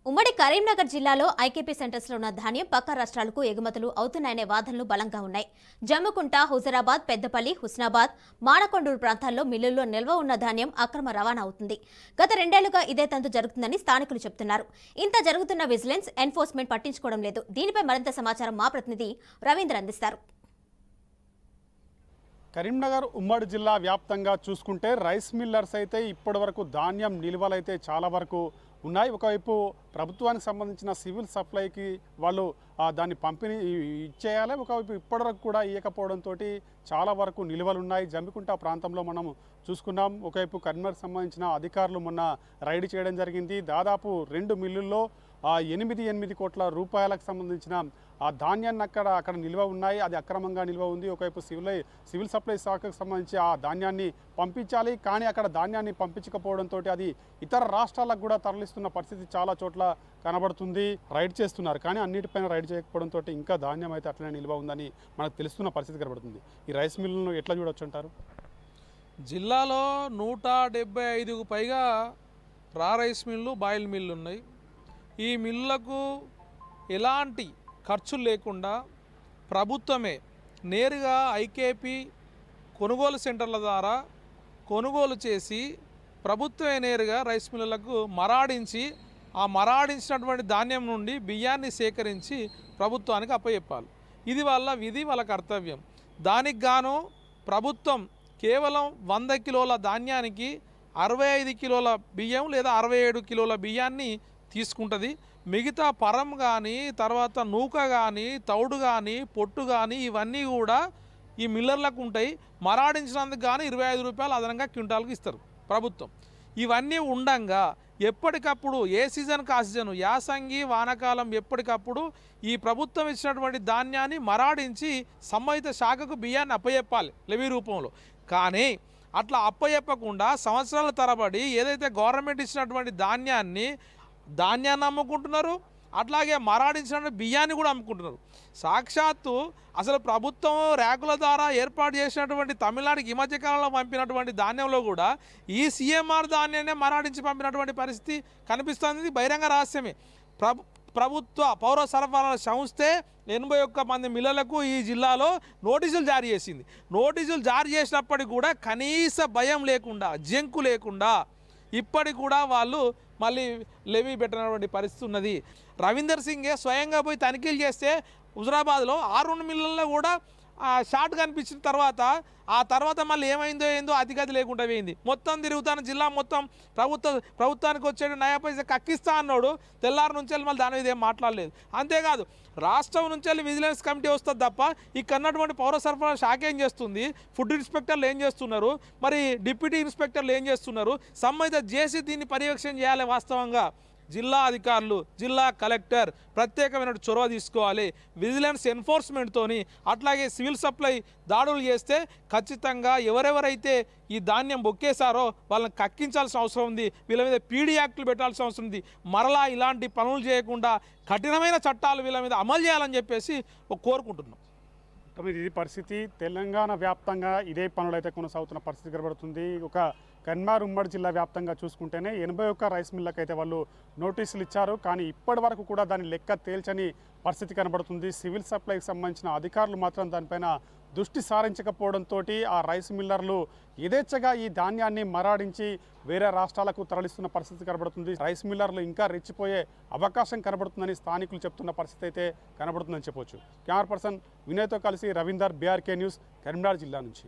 ఉమ్మడి కరీంనగర్ జిల్లాలో ఐకేపీ సెంటర్స్లో ఉన్న ధాన్యం పక్క రాష్ట్రాలకు ఎగుమతులు అవుతున్నాయనే వాదనలు బలంగా ఉన్నాయి. జమ్ముకుంట, హుజరాబాద్, పెద్దపల్లి, హుస్నాబాద్, మానకొండూరు ప్రాంతాల్లో మిల్లుల్లో నిల్వ ఉన్న ధాన్యం అక్రమ రవాణా అవుతుంది. గత 2 ఏళ్లుగా ఇదే తంతు జరుగుతుందని స్థానికులు చెబుతున్నారు. ఇంత జరుగుతున్న విజిలెన్స్, ఎన్ఫోర్స్మెంట్ పట్టించుకోవడం లేదు. దీనిపై మరింత సమాచారం మా ప్రతినిధి రవీంద్ర అందిస్తారు. కరీంనగర్ ఉమ్మడి జిల్లా వ్యాప్తంగా చూసుకుంటే రైస్ మిల్లర్స్ అయితే ఇప్పటివరకు ధాన్యం నిల్వలైతే చాలా వరకు ఉన్నాయి. ఒకవైపు ప్రభుత్వానికి సంబంధించిన సివిల్ సప్లైకి వాళ్ళు దాన్ని పంపిణీ ఇచ్చేయాలి. ఒకవైపు ఇప్పటివరకు కూడా ఇవ్వకపోవడంతో చాలా వరకు నిల్వలు ఉన్నాయి. జమ్మికుంట ప్రాంతంలో మనం చూసుకున్నాం. ఒకవైపు కరీంనగర్కి సంబంధించిన అధికారులు మొన్న రైడ్ చేయడం జరిగింది. దాదాపు 2 మిల్లుల్లో 8 కోట్ల రూపాయలకు సంబంధించిన ఆ ధాన్యాన్ని అక్కడ నిల్వ ఉన్నాయి. అది అక్రమంగా నిల్వ ఉంది. ఒకవైపు సివిల్ సప్లై శాఖకు సంబంధించి ఆ ధాన్యాన్ని పంపించాలి. కానీ అక్కడ ధాన్యాన్ని పంపించకపోవడంతో అది ఇతర రాష్ట్రాలకు కూడా తరలిస్తున్న పరిస్థితి చాలా చోట్ల కనబడుతుంది. రైడ్ చేస్తున్నారు, కానీ అన్నిటిపైన రైడ్ చేయకపోవడంతో ఇంకా ధాన్యం అయితే అట్లనే నిల్వ ఉందని మనకు తెలుస్తున్న పరిస్థితి కనబడుతుంది. ఈ రైస్ మిల్లులను ఎట్లా చూడొచ్చు అంటారు? జిల్లాలో 175కు పైగా రా రైస్ మిల్లు, బాయిల్ మిల్లు ఉన్నాయి. ఈ మిల్లులకు ఎలాంటి ఖర్చులు లేకుండా ప్రభుత్వమే నేరుగా ఐకేపీ కొనుగోలు సెంటర్ల ద్వారా కొనుగోలు చేసి ప్రభుత్వమే నేరుగా రైస్ మిల్లులకు మరాడించి ఆ మరాడించినటువంటి ధాన్యం నుండి బియ్యాన్ని సేకరించి ప్రభుత్వానికి అప్పచెప్పాలి. ఇది వాళ్ళ విధి, వాళ్ళ కర్తవ్యం. దానికి గాను ప్రభుత్వం కేవలం 100 కిలోల ధాన్యానికి 65 కిలోల బియ్యం లేదా 67 కిలోల బియ్యాన్ని తీసుకుంటుంది. మిగతా పరం కానీ, తర్వాత నూక కానీ, తౌడు కానీ, పొట్టు కానీ ఇవన్నీ కూడా ఈ మిల్లర్లకు ఉంటాయి. మరాడించినందుకు కానీ 25 రూపాయలు అదనంగా క్వింటాల్కి ఇస్తారు ప్రభుత్వం. ఇవన్నీ ఉండంగా ఎప్పటికప్పుడు ఏ సీజన్కి ఆ సీజను, యాసంగి, వానాకాలం ఎప్పటికప్పుడు ఈ ప్రభుత్వం ఇచ్చినటువంటి ధాన్యాన్ని మరాడించి సంబంధిత శాఖకు బియ్యాన్ని అప్పచెప్పాలి లెవీ రూపంలో. కానీ అట్లా అప్పచెప్పకుండా సంవత్సరాల తరబడి ఏదైతే గవర్నమెంట్ ఇచ్చినటువంటి ధాన్యాన్ని అమ్ముకుంటున్నారు, అట్లాగే మరాడించిన బియ్యాన్ని కూడా అమ్ముకుంటున్నారు. సాక్షాత్తు అసలు ప్రభుత్వం ర్యాకుల ద్వారా ఏర్పాటు చేసినటువంటి తమిళనాడుకి ఈ మధ్యకాలంలో పంపినటువంటి ధాన్యంలో కూడా ఈ సీఎంఆర్ ధాన్యాన్ని మరాడించి పంపినటువంటి పరిస్థితి కనిపిస్తుంది. బహిరంగ రహస్యమే. ప్రభుత్వ పౌర సరఫరాల సంస్థే 81 మంది మిల్లర్లకు ఈ జిల్లాలో నోటీసులు జారీ చేసింది. నోటీసులు జారీ చేసినప్పటికీ కూడా కనీస భయం లేకుండా, జంకు లేకుండా ఇప్పటికి కూడా వాళ్ళు మళ్ళీ లెవీ పెట్టినటువంటి పరిస్థితి ఉన్నది. రవీందర్ సింగే స్వయంగా పోయి తనిఖీలు చేస్తే హుజరాబాద్లో 6 మిల్లల్లో కూడా షార్ట్ కనిపించిన తర్వాత మళ్ళీ ఏమైందో అతిగతి లేకుండా పోయింది. మొత్తం తిరుగుతాను జిల్లా మొత్తం ప్రభుత్వానికి వచ్చేది నయా పైసా కక్కిస్తా అన్నాడు. తెల్లారి నుంచి మళ్ళీ దాని మీద ఏం మాట్లాడలేదు. అంతేకాదు రాష్ట్రం నుంచి విజిలెన్స్ కమిటీ వస్తుంది తప్ప ఇక్కడ ఉన్నటువంటి పౌర సరఫరా శాఖ ఏం చేస్తుంది, ఫుడ్ ఇన్స్పెక్టర్లు ఏం చేస్తున్నారు, మరి డిప్యూటీ ఇన్స్పెక్టర్లు ఏం చేస్తున్నారు, సంబంధిత చేసి దీన్ని పర్యవేక్షణ చేయాలి. వాస్తవంగా జిల్లా అధికారులు, జిల్లా కలెక్టర్ ప్రత్యేకమైన చొరవ తీసుకోవాలి. విజిలెన్స్ ఎన్ఫోర్స్మెంట్తోని అట్లాగే సివిల్ సప్లై దాడులు చేస్తే ఖచ్చితంగా ఎవరెవరైతే ఈ ధాన్యం బొక్కేశారో వాళ్ళని కక్కించాల్సిన అవసరం ఉంది. వీళ్ళ మీద పీడీ యాక్టులు పెట్టాల్సిన అవసరం ఉంది. మరలా ఇలాంటి పనులు చేయకుండా కఠినమైన చట్టాలు వీళ్ళ మీద అమలు చేయాలని చెప్పేసి కోరుకుంటున్నాం. ఇది పరిస్థితి. తెలంగాణ వ్యాప్తంగా ఇదే పనులు అయితే కొనసాగుతున్న పరిస్థితి కనబడుతుంది. ఒక కరీంనగర్ ఉమ్మడి జిల్లా వ్యాప్తంగా చూసుకుంటేనే 81 రైస్ మిల్లకు అయితే వాళ్ళు నోటీసులు ఇచ్చారు. కానీ ఇప్పటి వరకు కూడా దాని లెక్క తేల్చని పరిస్థితి కనబడుతుంది. సివిల్ సప్లైకి సంబంధించిన అధికారులు మాత్రం దానిపైన దృష్టి సారించకపోవడంతో ఆ రైస్ మిల్లర్లు యథేచ్ఛగా ఈ ధాన్యాన్ని మరాడించి వేరే రాష్ట్రాలకు తరలిస్తున్న పరిస్థితి కనబడుతుంది. రైస్ మిల్లర్లు ఇంకా రెచ్చిపోయే అవకాశం కనబడుతుందని స్థానికులు చెప్తున్న పరిస్థితి అయితే కనబడుతుందని చెప్పొచ్చు. కెమెరా పర్సన్ వినయ్తో కలిసి రవీందర్, బీఆర్కే న్యూస్, కరీంనగర్ జిల్లా నుంచి.